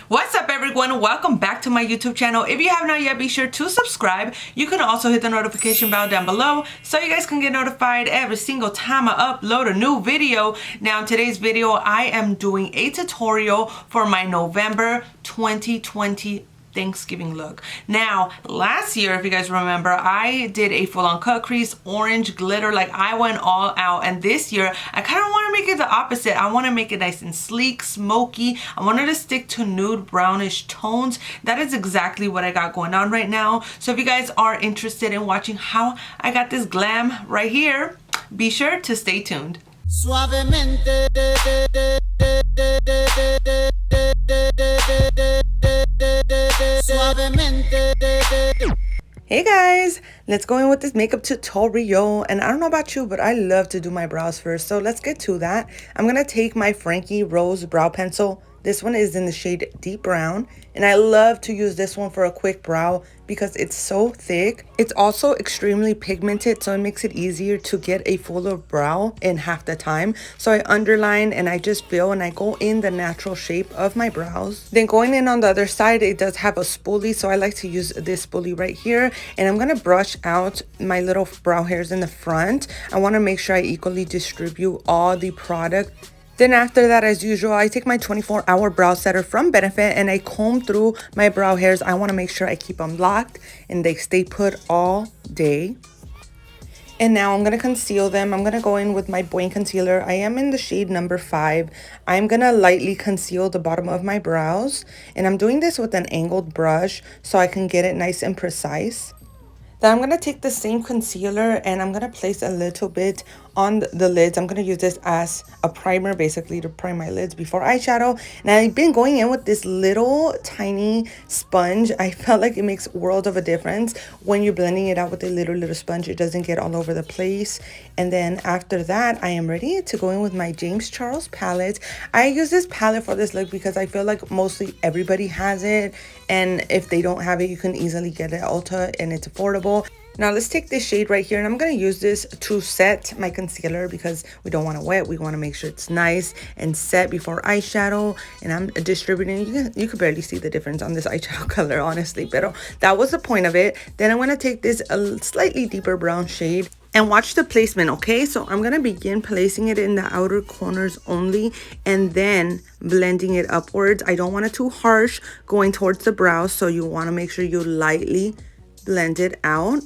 What's up everyone, welcome back to my YouTube channel. If you have not yet, be sure to subscribe. You can also hit the notification bell down below so you guys can get notified every single time I upload a new video. Now in today's video I am doing a tutorial for my November 2020 Thanksgiving look. Now last year, if you guys remember, I did a full-on cut crease, orange glitter, like I went all out. And this year I kind of want to make it the opposite. I want to make it nice and sleek, smoky. I wanted to stick to nude brownish tones. That is exactly what I got going on right now. So if you guys are interested in watching how I got this glam right here, be sure to stay tuned. Suavemente. Hey guys, let's go in with this makeup tutorial. And I don't know about you, but I love to do my brows first, so let's get to that. I'm gonna take my Frankie Rose brow pencil. This one is in the shade Deep Brown, and I love to use this one for a quick brow because it's so thick. It's also extremely pigmented, so it makes it easier to get a fuller brow in half the time. So I underline and I just fill and I go in the natural shape of my brows. Then going in on the other side, it does have a spoolie, so I like to use this spoolie right here. And I'm gonna brush out my little brow hairs in the front. I wanna make sure I equally distribute all the product. Then after that, as usual, I take my 24-hour brow setter from Benefit and I comb through my brow hairs. I want to make sure I keep them locked and they stay put all day. And now I'm going to conceal them. I'm going to go in with my Boiing concealer. I am in the shade number 5. I'm going to lightly conceal the bottom of my brows. And I'm doing this with an angled brush so I can get it nice and precise. Then I'm going to take the same concealer and I'm going to place a little bit on the lids. I'm going to use this as a primer, basically, to prime my lids before eyeshadow. And I've been going in with this little tiny sponge. I felt like it makes worlds of a difference when you're blending it out with a little sponge. It doesn't get all over the place. And then after that, I am ready to go in with my James Charles palette. I use this palette for this look because I feel like mostly everybody has it. And if they don't have it, you can easily get it at Ulta and it's affordable. Now let's take this shade right here and I'm going to use this to set my concealer because we don't want to wet. We want to make sure it's nice and set before eyeshadow. And I'm distributing. You could barely see the difference on this eyeshadow color, honestly. But that was the point of it. Then I'm going to take this a slightly deeper brown shade. And watch the placement, okay? So I'm going to begin placing it in the outer corners only and then blending it upwards. I don't want it too harsh going towards the brows, so you want to make sure you lightly blend it out.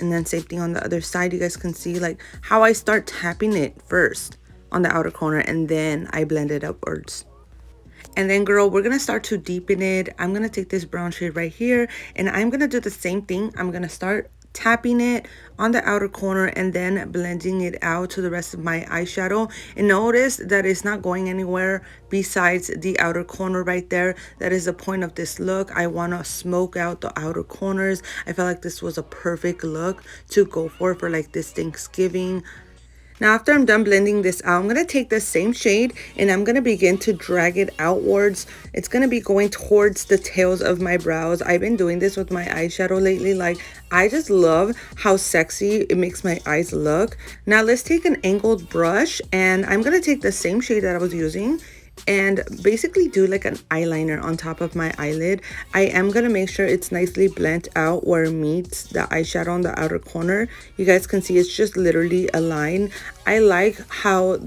And then same thing on the other side. You guys can see like how I start tapping it first on the outer corner and then I blend it upwards. And then girl, we're going to start to deepen it. I'm going to take this brown shade right here and I'm going to do the same thing. I'm going to start tapping it on the outer corner and then blending it out to the rest of my eyeshadow. And notice that it's not going anywhere besides the outer corner right there. That is the point of this look. I want to smoke out the outer corners. I felt like this was a perfect look to go for like this Thanksgiving. Now after I'm done blending this out, I'm going to take the same shade and I'm going to begin to drag it outwards. It's going to be going towards the tails of my brows. I've been doing this with my eyeshadow lately. Like, I just love how sexy it makes my eyes look. Now let's take an angled brush and I'm going to take the same shade that I was using and basically do like an eyeliner on top of my eyelid. I am going to make sure it's nicely blent out where it meets the eyeshadow on the outer corner. You guys can see it's just literally a line. I like how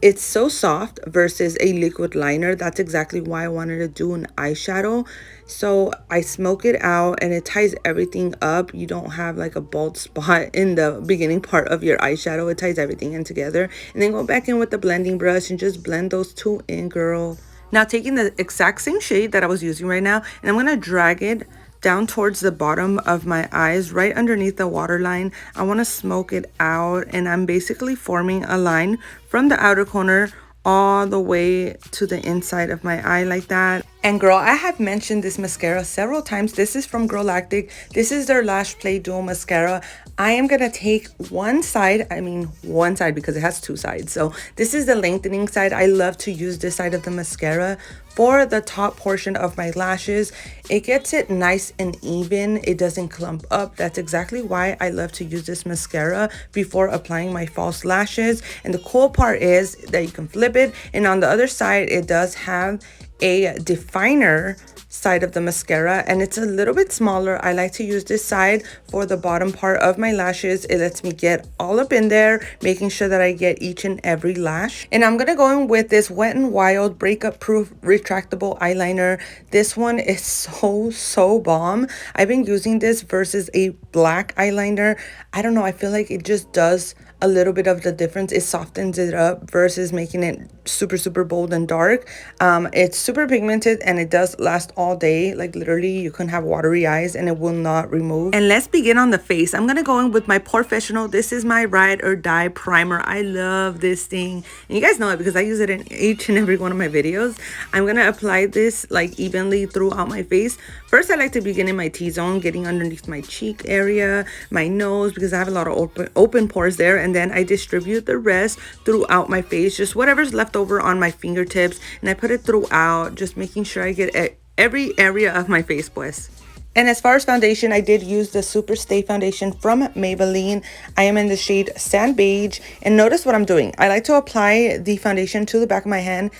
it's so soft versus a liquid liner. That's exactly why I wanted to do an eyeshadow. So I smoke it out and it ties everything up. You don't have like a bald spot in the beginning part of your eyeshadow. It ties everything in together. And then go back in with the blending brush and just blend those two in, girl. Now taking the exact same shade that I was using right now, and I'm going to drag it down towards the bottom of my eyes, right underneath the waterline. I want to smoke it out and I'm basically forming a line from the outer corner all the way to the inside of my eye like that. And girl, I have mentioned this mascara several times. This is from Girlactik. This is their Lash Play Dual Mascara. I am going to take one side because it has two sides. So this is the lengthening side. I love to use this side of the mascara for the top portion of my lashes. It gets it nice and even. It doesn't clump up. That's exactly why I love to use this mascara before applying my false lashes. And the cool part is that you can flip it, and on the other side it does have a definer side of the mascara, and it's a little bit smaller. I like to use this side for the bottom part of my lashes. It lets me get all up in there, making sure that I get each and every lash. And I'm gonna go in with this Wet n Wild Breakup Proof Retractable Eyeliner. This one is so bomb. I've been using this versus a black eyeliner. I don't know, I feel like it just does a little bit of the difference. It softens it up versus making it super bold and dark. It's super pigmented and it does last all day. Like literally you can have watery eyes and it will not remove. And let's begin on the face. I'm gonna go in with my Porefessional. This is my Ride or Die primer. I love this thing, and you guys know it because I use it in each and every one of my videos. I'm gonna apply this like evenly throughout my face. First, I like to begin in my T-zone, getting underneath my cheek area, my nose, because I have a lot of open pores there, and then I distribute the rest throughout my face, just whatever's left over on my fingertips, and I put it throughout, just making sure I get every area of my face, pues. And as far as foundation, I did use the Super Stay foundation from Maybelline. I am in the shade Sand Beige, and notice what I'm doing. I like to apply the foundation to the back of my hand,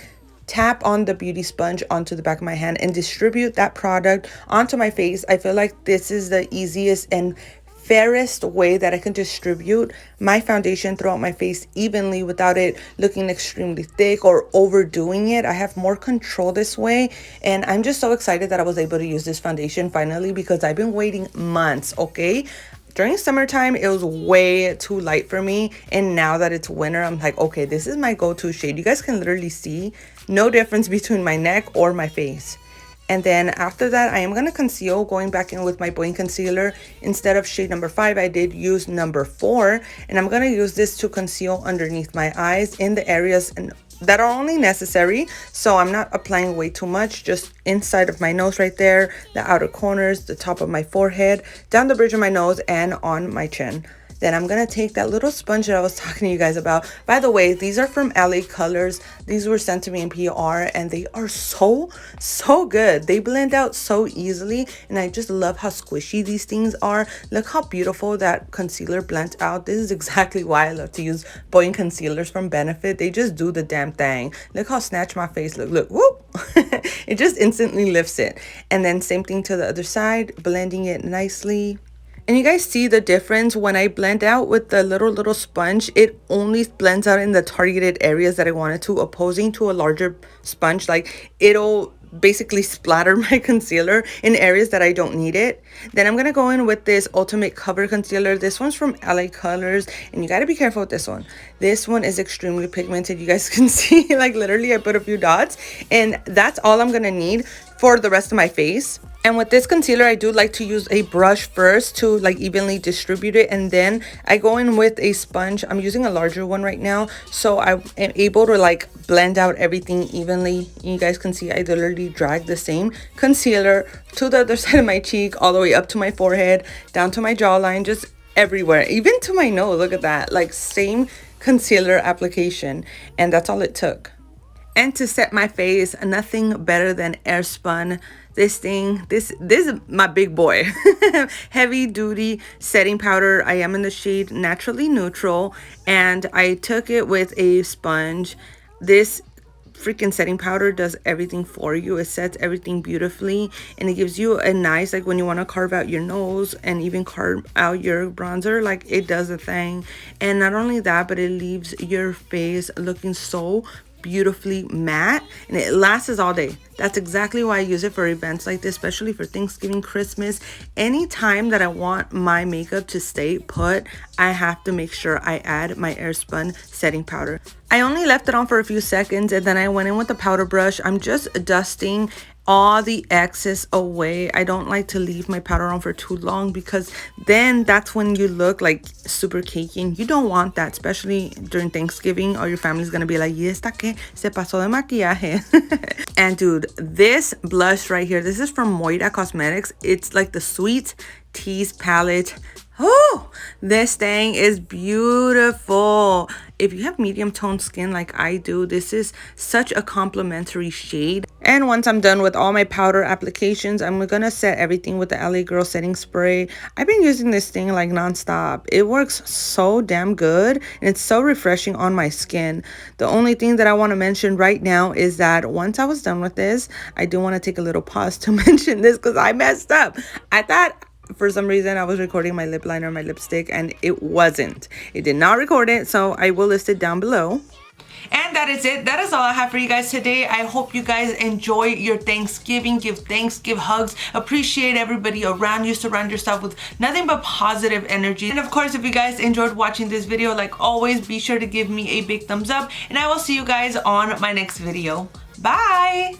tap on the beauty sponge onto the back of my hand, and distribute that product onto my face. I feel like this is the easiest and fairest way that I can distribute my foundation throughout my face evenly without it looking extremely thick or overdoing it. I have more control this way, and I'm just so excited that I was able to use this foundation finally, because I've been waiting months, okay? During summertime, it was way too light for me, and now that it's winter, I'm like, okay, this is my go-to shade. You guys can literally see no difference between my neck or my face. And then after that, I am going to conceal, going back in with my Boiing concealer. Instead of shade number 5, I did use number 4, and I'm going to use this to conceal underneath my eyes in the areas that are only necessary. So I'm not applying way too much, just inside of my nose right there, the outer corners, the top of my forehead, down the bridge of my nose, and on my chin. Then I'm going to take that little sponge that I was talking to you guys about. By the way, these are from LA Colors. These were sent to me in PR, and they are so good. They blend out so easily, and I just love how squishy these things are. Look how beautiful that concealer blends out. This is exactly why I love to use Boiing concealers from Benefit. They just do the damn thing. Look how snatched my face look. Whoop! It just instantly lifts it. And then same thing to the other side, blending it nicely. And you guys see the difference when I blend out with the little sponge. It only blends out in the targeted areas that I wanted to, opposing to a larger sponge. Like, it'll basically splatter my concealer in areas that I don't need it. Then I'm gonna go in with this Ultimate Cover Concealer. This one's from LA Colors, and you gotta be careful with this one. This one is extremely pigmented. You guys can see, like, literally I put a few dots, and that's all I'm gonna need for the rest of my face. And with this concealer, I do like to use a brush first to like evenly distribute it, and then I go in with a sponge. I'm using a larger one right now, so I am able to like blend out everything evenly. You guys can see I literally drag the same concealer to the other side of my cheek, all the way up to my forehead, down to my jawline, just everywhere, even to my nose. Look at that, like same concealer application, and that's all it took. And to set my face, nothing better than Airspun. This is my big boy. Heavy duty setting powder. I am in the shade Naturally Neutral, and I took it with a sponge. This freaking setting powder does everything for you. It sets everything beautifully, and it gives you a nice, like when you want to carve out your nose and even carve out your bronzer, like it does a thing. And not only that, but it leaves your face looking so beautifully matte, and it lasts all day. That's exactly why I use it for events like this, especially for Thanksgiving, Christmas. Anytime that I want my makeup to stay put, I have to make sure I add my Airspun setting powder. I only left it on for a few seconds, and then I went in with the powder brush. I'm just dusting all the excess away. I don't like to leave my powder on for too long, because then that's when you look like super cakey, and you don't want that, especially during Thanksgiving. Or your family's gonna be like, ¿y esta qué? Se pasó de maquillaje. And dude, this blush right here, this is from Moira Cosmetics. It's like the Sweet Tease palette. Oh, this thing is beautiful. If you have medium toned skin like I do, this is such a complimentary shade. And once I'm done with all my powder applications, I'm gonna set everything with the LA Girl setting spray. I've been using this thing like nonstop. It works so damn good and it's so refreshing on my skin. The only thing that I want to mention right now is that once I was done with this, I do want to take a little pause to mention this because I messed up. I thought for some reason I was recording my lip liner, my lipstick, and it wasn't. It did not record it, so I will list it down below. And that is it. That is all I have for you guys today. I hope you guys enjoy your Thanksgiving. Give thanks, give hugs, appreciate everybody around you. Surround yourself with nothing but positive energy. And of course, if you guys enjoyed watching this video, like always, be sure to give me a big thumbs up. And I will see you guys on my next video. Bye!